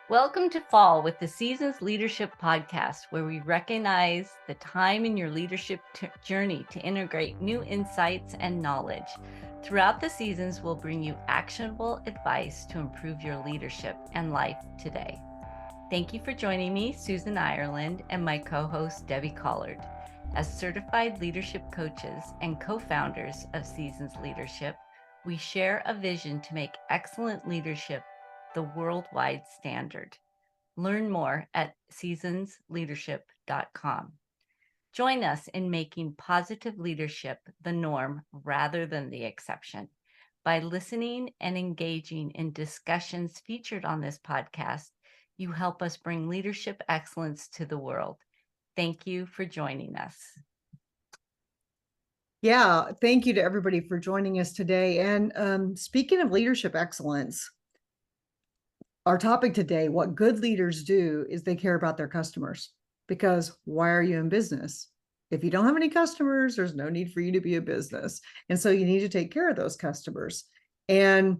Welcome to Fall with the Seasons Leadership Podcast, where we recognize the time in your leadership journey to integrate new insights and knowledge. Throughout the seasons, we'll bring you actionable advice to improve your leadership and life today. Thank you for joining me, Susan Ireland, and my co-host, Debbie Collard. As certified leadership coaches and co-founders of Seasons Leadership, we share a vision to make excellent leadership the worldwide standard. Learn more at seasonsleadership.com. Join us in making positive leadership the norm rather than the exception. By listening and engaging in discussions featured on this podcast, you help us bring leadership excellence to the world. Thank you for joining us. Yeah, thank you to everybody for joining us today. And speaking of leadership excellence, our topic today, what good leaders do is they care about their customers. Because why are you in business? If you don't have any customers, there's no need for you to be a business. And so you need to take care of those customers. And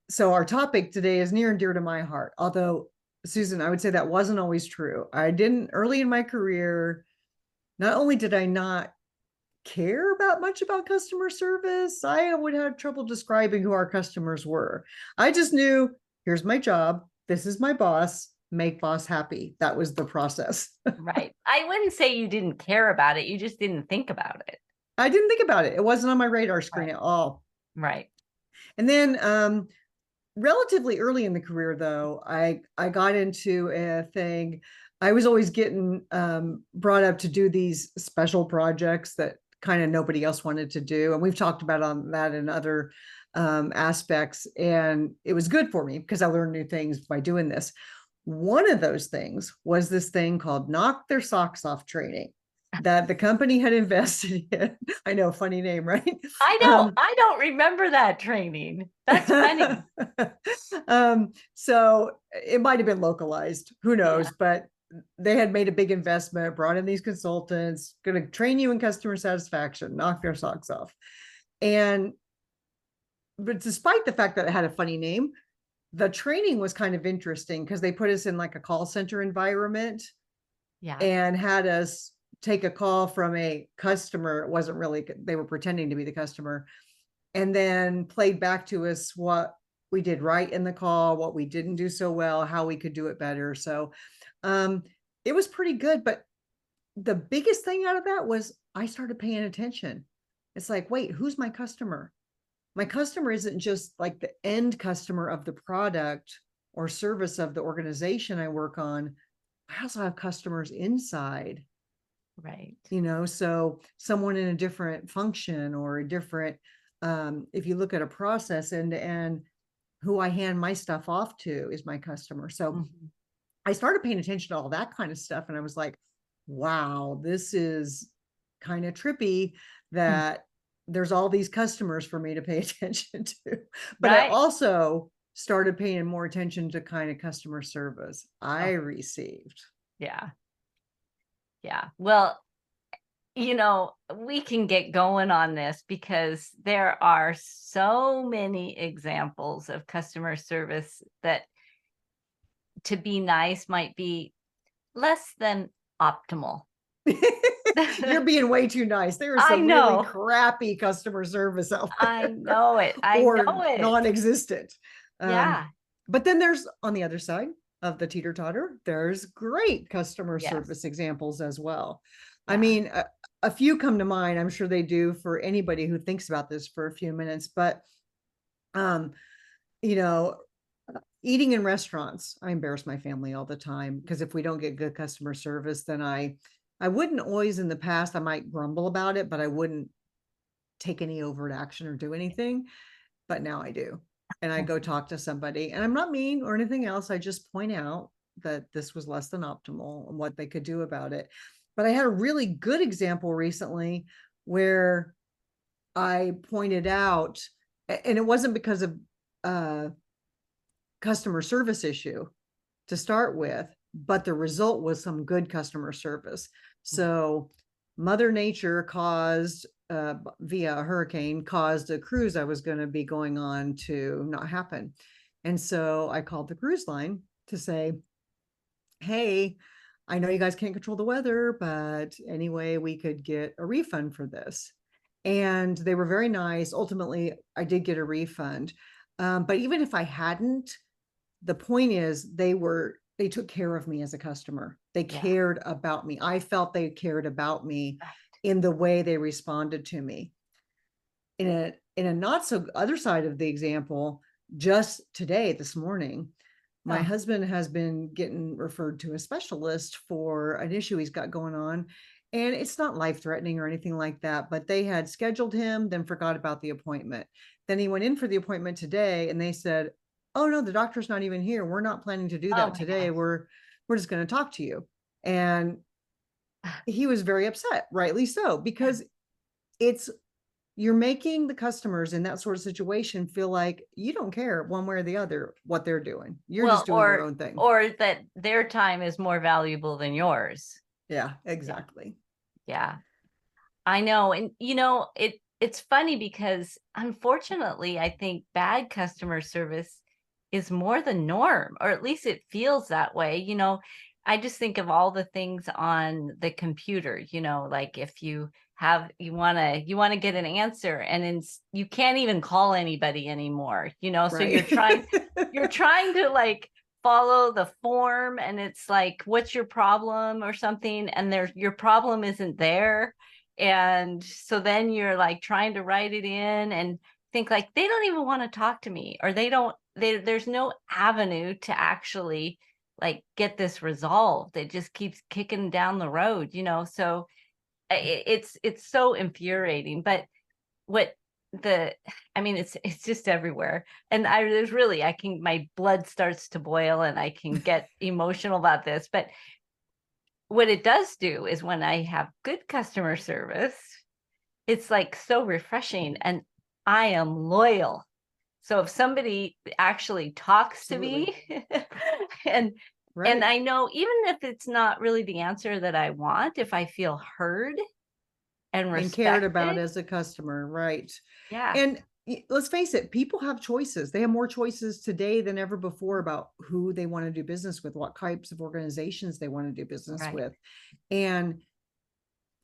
so our topic today is near and dear to my heart. Although, Susan, I would say that wasn't always true. I didn't, early in my career, not only did I not care much about customer service, I would have trouble describing who our customers were. I just knew, here's my job, this is my boss, make boss happy. That was the process. Right. I wouldn't say you didn't care about it. You just didn't think about it. I didn't think about it. It wasn't on my radar screen at all. Right. And then relatively early in the career, though, I got into a thing. I was always getting brought up to do these special projects that kind of nobody else wanted to do. And we've talked about on that in other aspects. And it was good for me because I learned new things by doing this. One of those things was this thing called Knock Their Socks Off training that the company had invested in. I know, funny name, right? I don't remember that training. That's funny. So it might have been localized, who knows, but they had made a big investment, brought in these consultants, going to train you in customer satisfaction, knock their socks off. But despite the fact that it had a funny name, the training was kind of interesting because they put us in like a call center environment and had us take a call from a customer. It wasn't really, they were pretending to be the customer, and then played back to us what we did right in the call, what we didn't do so well, how we could do it better. So it was pretty good. But the biggest thing out of that was I started paying attention. It's like, wait, who's my customer? My customer isn't just like the end customer of the product or service of the organization I work on. I also have customers inside. Right. So someone in a different function or a different, if you look at a process and who I hand my stuff off to is my customer. So I started paying attention to all that kind of stuff. And I was like, wow, this is kind of trippy that there's all these customers for me to pay attention to. But I also started paying more attention to kind of customer service I received. Yeah. Well, we can get going on this because there are so many examples of customer service that to be nice might be less than optimal. You're being way too nice. There is some really crappy customer service out there. I know it. Non-existent. Yeah. But then there's on the other side of the teeter-totter, there's great customer service examples as well. Yeah. I mean, a few come to mind. I'm sure they do for anybody who thinks about this for a few minutes, but eating in restaurants, I embarrass my family all the time because if we don't get good customer service, then I wouldn't always in the past, I might grumble about it, but I wouldn't take any overt action or do anything. But now I do. And I go talk to somebody, and I'm not mean or anything else. I just point out that this was less than optimal and what they could do about it. But I had a really good example recently where I pointed out, and it wasn't because of customer service issue to start with, but the result was some good customer service. So Mother Nature caused via a hurricane caused a cruise I was going to be going on to not happen. And so I called the cruise line to say, hey, I know you guys can't control the weather, but anyway, we could get a refund for this. And they were very nice. Ultimately, I did get a refund. But even if I hadn't, the point is they took care of me as a customer. They Yeah. cared about me. I felt they cared about me Right. in the way they responded to me. In a not so other side of the example, just today, this morning, my Oh, husband has been getting referred to a specialist for an issue he's got going on. And it's not life threatening or anything like that, but they had scheduled him, then forgot about the appointment. Then he went in for the appointment today and they said, oh no, the doctor's not even here. We're not planning to do oh that my today. gosh. We're just going to talk to you. And he was very upset, rightly so, Yeah. because it's you're making the customers in that sort of situation feel like you don't care one way or the other what they're doing. You're Well, just doing your own thing. or that their time is more valuable than yours. Yeah, Yeah. exactly. Yeah. I know. And it's funny because unfortunately, I think bad customer service is more the norm, or at least it feels that way. I just think of all the things on the computer, like if you want to get an answer and you can't even call anybody anymore, so Right. you're trying to like follow the form and it's like, what's your problem or something? And your problem isn't there, and so then you're like trying to write it in and think like they don't even want to talk to me, or there's no avenue to actually like get this resolved. It just keeps kicking down the road, so it's so infuriating. But what the I mean, it's just everywhere. And there's really, my blood starts to boil and I can get emotional about this. But what it does do is when I have good customer service, it's like so refreshing and I am loyal. So if somebody actually talks to Absolutely. me and Right. I know even if it's not really the answer that I want, if I feel heard and And cared about respected, as a customer. Right. yeah, And let's face it, people have choices. They have more choices today than ever before about who they want to do business with, what types of organizations they want to do business right, with. And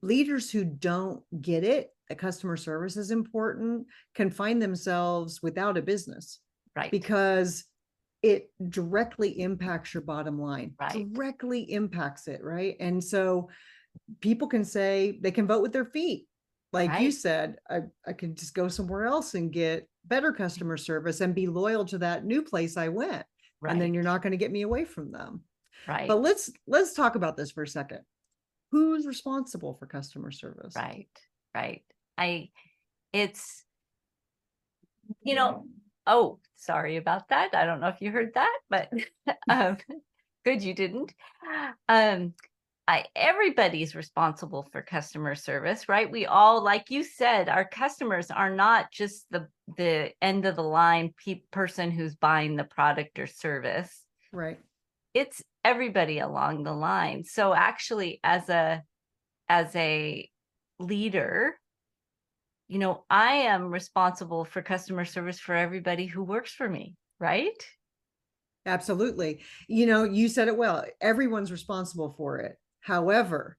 leaders who don't get it, that customer service is important, can find themselves without a business right, because it directly impacts your bottom line, right, directly impacts it, right? And so people can say they can vote with their feet. Like you right, said, I could just go somewhere else and get better customer service and be loyal to that new place I went. And then right, you're not going to get me away from them. right, But let's talk about this for a second. Who's responsible for customer service? right, right. I it's you know oh, sorry about that. I don't know if you heard that, but um good you didn't. um Everybody's responsible for customer service, right? We all, like you said, our customers are not just the end of the line person who's buying the product or service. Right. It's everybody along the line. So actually, as a leader, I am responsible for customer service for everybody who works for me, right? Absolutely. You said it well. Everyone's responsible for it. However,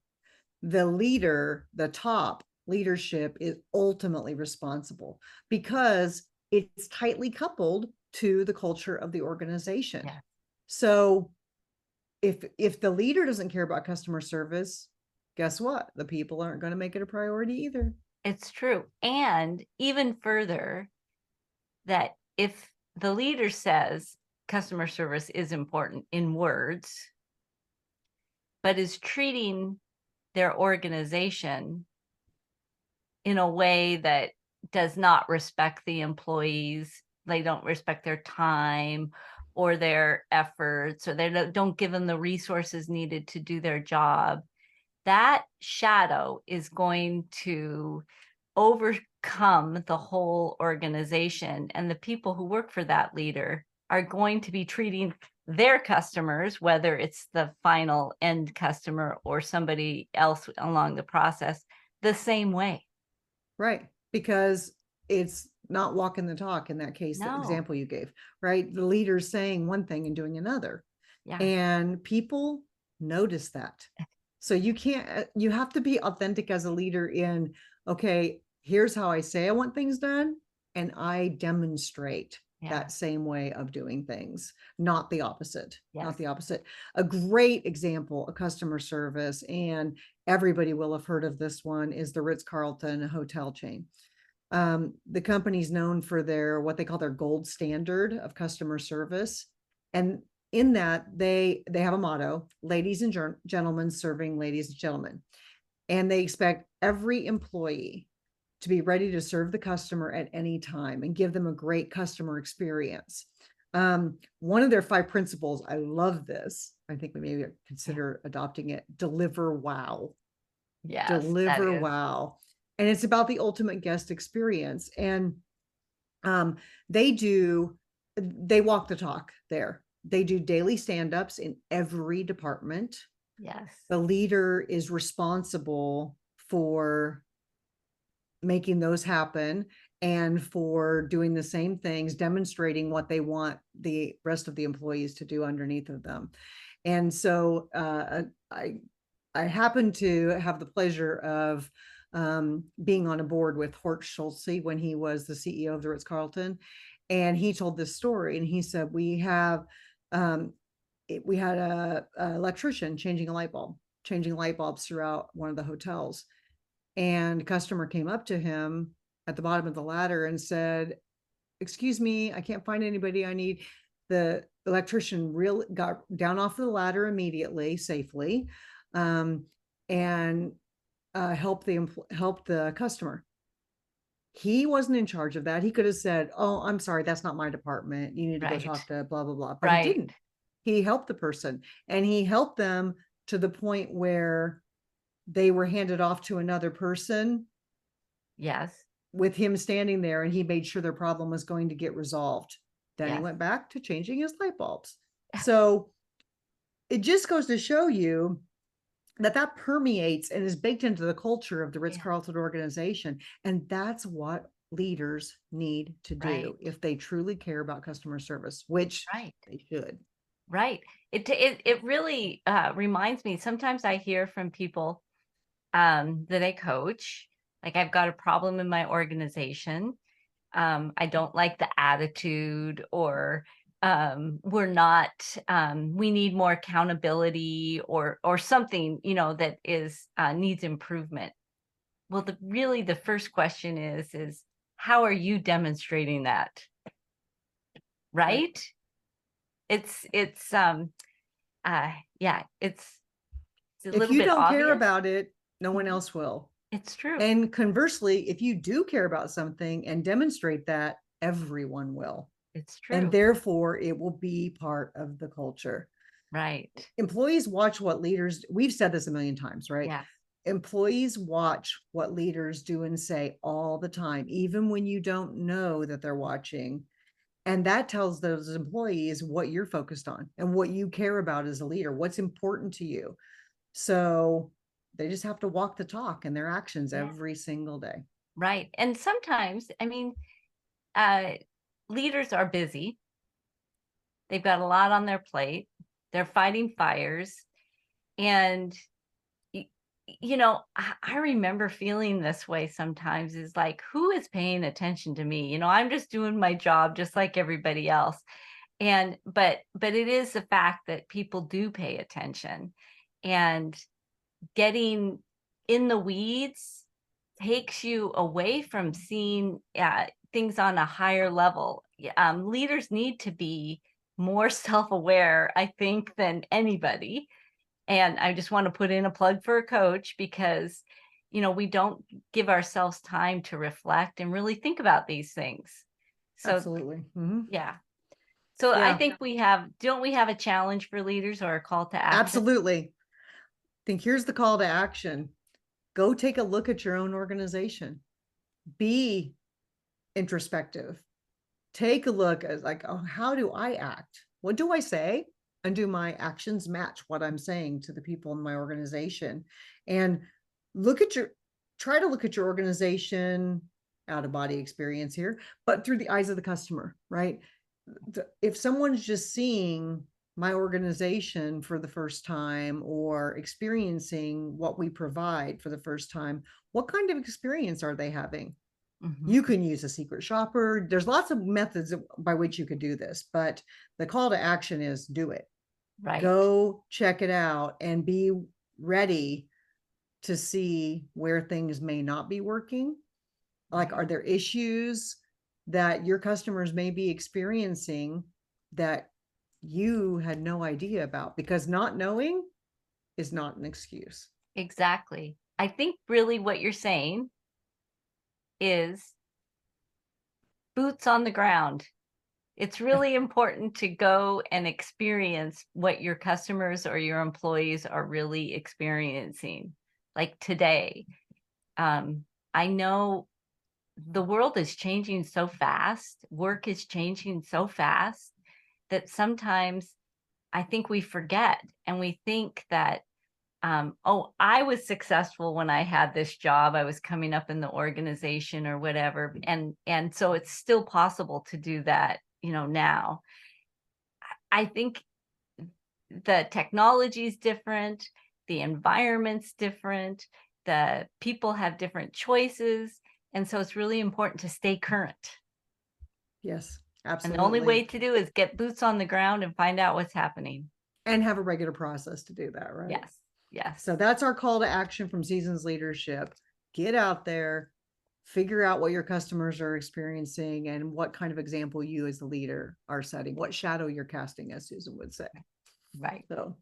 the leader, the top leadership is ultimately responsible because it's tightly coupled to the culture of the organization. Yeah, So if the leader doesn't care about customer service, guess what? The people aren't going to make it a priority either. it's true. And even further, that if the leader says customer service is important in words, but is treating their organization in a way that does not respect the employees, they don't respect their time or their efforts, or they don't give them the resources needed to do their job, that shadow is going to overcome the whole organization. And the people who work for that leader are going to be treating their customers, whether it's the final end customer or somebody else along the process, the same way. Right. Because it's not walking the talk in that case, the No. example you gave, right? The leader's saying one thing and doing another. Yeah. And people notice that. So you can't, you have to be authentic as a leader in, okay, here's how I say I want things done, and I demonstrate Yeah. that same way of doing things, not the opposite. Yes. Not the opposite. A great example of customer service, and everybody will have heard of this one, is the Ritz-Carlton hotel chain. The company's known for their what they call their gold standard of customer service, and in that they have a motto: ladies and gentlemen serving ladies and gentlemen, and they expect every employee to be ready to serve the customer at any time and give them a great customer experience. One of their 5 principles, I love this, I think we maybe Yeah. consider adopting it: deliver wow. Yes, that Deliver is. wow. And it's about the ultimate guest experience. And um, they do, they walk the talk there. They do daily stand-ups in every department. Yes. The leader is responsible for making those happen and for doing the same things, demonstrating what they want the rest of the employees to do underneath of them. And so I happen to have the pleasure of being on a board with Hort Schulze when he was the CEO of the Ritz-Carlton. And he told this story, and he said, um, we had a electrician changing light bulbs throughout one of the hotels. And a customer came up to him at the bottom of the ladder and said, excuse me, I can't find anybody I need. The electrician real got down off the ladder immediately, safely, um, and help the customer. He wasn't in charge of that. He could have said, "Oh, I'm sorry, that's not my department. You need to go Right. talk to blah blah blah." But he Right. didn't. He helped the person, and he helped them to the point where they were handed off to another person Yes. with him standing there, and he made sure their problem was going to get resolved. Then he Yes. went back to changing his light bulbs. So it just goes to show you that that permeates and is baked into the culture of the Yeah. Ritz-Carlton organization. And that's what leaders need to Right. do if they truly care about customer service, which Right. they should. Right. It really reminds me. Sometimes I hear from people that I coach, like I've got a problem in my organization. I don't like the attitude, or we're not. We need more accountability, or something, that is needs improvement. Well, the first question is how are you demonstrating that? Right. Right? It's uh yeah, it's a If little you bit don't care obvious. about it, no one Mhm. else will. It's true. And conversely, if you do care about something and demonstrate that, everyone will. It's And true. therefore, it will be part of the culture. Right. Employees watch what leaders, we've said this a million times, right? Yes. Employees watch what leaders do and say all the time, even when you don't know that they're watching. And that tells those employees what you're focused on and what you care about as a leader, what's important to you. So they just have to walk the talk in their actions Yeah. every single day. Right. And sometimes, I mean, uh leaders are busy. They've got a lot on their plate. They're fighting fires. And y- I remember feeling this way sometimes, is like, who is paying attention to me? I'm just doing my job just like everybody else. And but it is the fact that people do pay attention, and getting in the weeds takes you away from seeing things on a higher level. Leaders need to be more self-aware, I think, than anybody. And I just want to put in a plug for a coach, because we don't give ourselves time to reflect and really think about these things. So Absolutely. Mm-hmm. yeah. So I Yeah, think don't we have a challenge for leaders, or a call to action? absolutely. I think here's the call to action: go take a look at your own organization, be introspective, take a look at, like, oh, how do I act? What do I say? And do my actions match what I'm saying to the people in my organization? And look at your, try to look at your organization, out of body experience here, but through the eyes of the customer, right? If someone's just seeing my organization for the first time or experiencing what we provide for the first time, what kind of experience are they having? Mhm. You can use a secret shopper. There's lots of methods by which you could do this, but the call to action is do it. Right. Go check it out and be ready to see where things may not be working. Like, Right. are there issues that your customers may be experiencing that you had no idea about? Because not knowing is not an excuse. Exactly. I think really what you're saying is boots on the ground. It's really important to go and experience what your customers or your employees are really experiencing. Like today, I know the world is changing so fast, work is changing so fast that sometimes I think we forget and we think that, oh, I was successful when I had this job. I was coming up in the organization or whatever. And so it's still possible to do that, now. I think the technology is different, the environment's different, the people have different choices. And so it's really important to stay current. Yes, And the only way absolutely. to do is get boots on the ground and find out what's happening. And have a regular process to do that, right? Yes. Yes. So that's our call to action from Seasons Leadership. Get out there, figure out what your customers are experiencing and what kind of example you as the leader are setting, what shadow you're casting, as Susan would say. Right. So,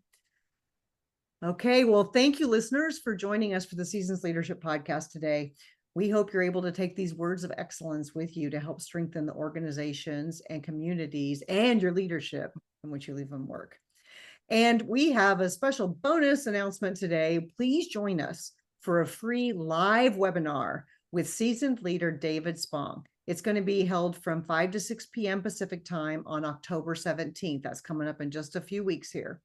okay. Well, thank you, listeners, for joining us for the Seasons Leadership Podcast today. We hope you're able to take these words of excellence with you to help strengthen the organizations and communities and your leadership in which you live and work. And we have a special bonus announcement today. Please join us for a free live webinar with seasoned leader David Spong. It's going to be held from 5 to 6 p.m. Pacific time on October 17th. That's coming up in just a few weeks here.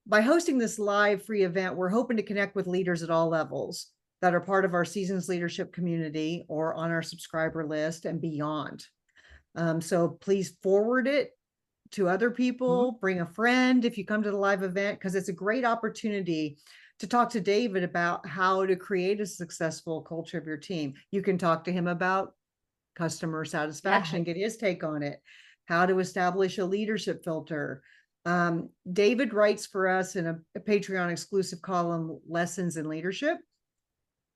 By hosting this live free event, we're hoping to connect with leaders at all levels that are part of our Seasons Leadership community or on our subscriber list and beyond. So please forward it to other people, bring a friend if you come to the live event, because it's a great opportunity to talk to David about how to create a successful culture of your team. You can talk to him about customer satisfaction, Yeah. get his take on it, how to establish a leadership filter. David writes for us in a Patreon exclusive column, Lessons in Leadership,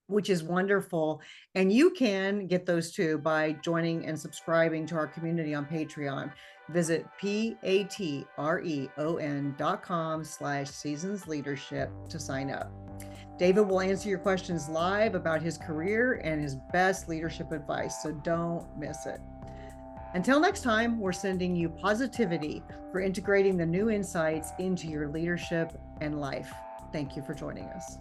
which is wonderful. And you can get those too by joining and subscribing to our community on Patreon. Visit patreon.com/seasons leadership to sign up. David will answer your questions live about his career and his best leadership advice, so don't miss it. Until next time, we're sending you positivity for integrating the new insights into your leadership and life. Thank you for joining us.